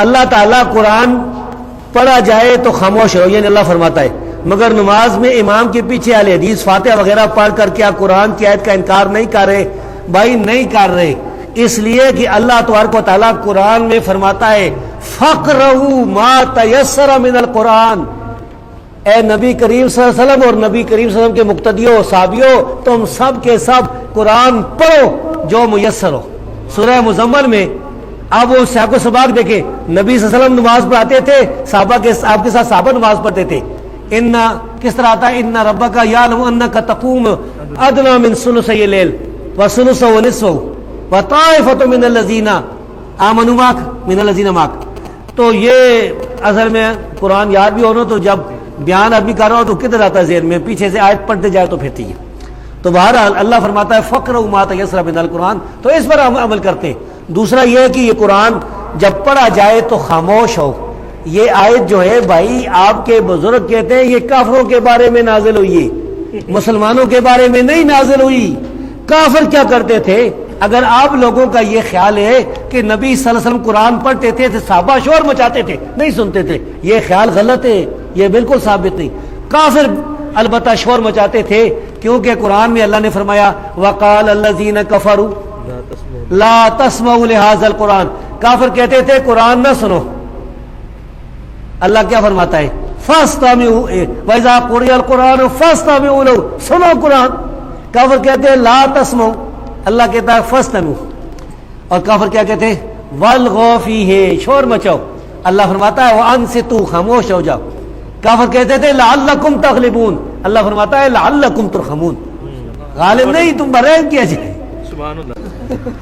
اللہ تعالیٰ قرآن پڑھا جائے تو خاموش رہو، یعنی اللہ فرماتا ہے، مگر نماز میں امام کے پیچھے اہل حدیث فاتحہ وغیرہ پڑھ کر کیا قرآن کی آیت کا انکار نہیں کر رہے؟ بھائی نہیں کر رہے، اس لیے کہ اللہ تبارک و تعالیٰ قرآن میں فرماتا ہے فَقْرَؤُوا مَا تَيَسَّرَ مِنَ الْقُرْآنِ، اے نبی کریم صلی اللہ علیہ وسلم اور نبی کریم صلی اللہ علیہ وسلم کے مقتدیوں صحابیوں، تم سب کے سب قرآن پڑھو جو میسر ہو۔ سورہ مزمل میں اب وہ سیاق و سباق دیکھیں، نبی صلی اللہ علیہ وسلم نماز پڑھاتے تھے، صحابہ کے آپ کے ساتھ صحابہ نماز پڑھتے تھے۔ ان کس طرح آتا ہے ان ربک یعلم انک تقوم ادنی من ثلثی اللیل وثلثہ ونصفہ وطائفۃ من الذین آمنوا معک من الذین معک۔ تو یہ اصل میں قرآن یاد بھی ہونا، تو جب بیان آدمی کر رہا ہو تو کدھر آتا ہے ذہن میں، پیچھے سے آیت پڑھتے جائے تو پھرتی ہے۔ تو بہرحال اللہ فرماتا ہے فَقْرَؤْا مَا تَيَسَّرَ مِنَ الْقُرْآنِ، تو اس پر ہم عمل کرتے ہیں۔ دوسرا یہ ہے کہ یہ قرآن جب پڑھا جائے تو خاموش ہو۔ یہ آیت جو ہے بھائی آپ کے بزرگ کہتے ہیں یہ کافروں کے بارے میں نازل ہوئی ہے، مسلمانوں کے بارے میں نہیں نازل ہوئی۔ کافر کیا کرتے تھے؟ اگر آپ لوگوں کا یہ خیال ہے کہ نبی صلی اللہ علیہ وسلم قرآن پڑھتے تھے تو صحابہ شور مچاتے تھے، نہیں سنتے تھے، یہ خیال غلط ہے، یہ بالکل ثابت نہیں۔ کافر البتہ شور مچاتے تھے، کیونکہ قرآن میں اللہ نے فرمایا وَقَالَ الَّذِينَ كَفَرُوا لَا تَسْمَعُوا لِهَذَا الْقُرْآنِ، کافر کہتے تھے قرآن نہ سنو۔ اللہ کیا فرماتا ہے فَاسْتَمِعُوا وَإِذَا قُرِئَ الْقُرْآنُ فَاسْتَمِعُوا لَهُ، سنو قرآن۔ کافر کہتے ہیں لا تسمعوا، اللہ کہتا ہے فَاسْتَمِعُوا، اور کافر کیا کہتے ہیں وَالْغَوْا فِيهِ، شور مچاؤ۔ اللہ فرماتا ہے وَأَنصِتُوا، خاموش ہو جاؤ۔ کافر کہتے تھے لعلکم تغلبون، اللہ فرماتا ہے لعلکم ترحمون، غالب نہیں تم پر رحم کیا جائے۔ سبحان اللہ۔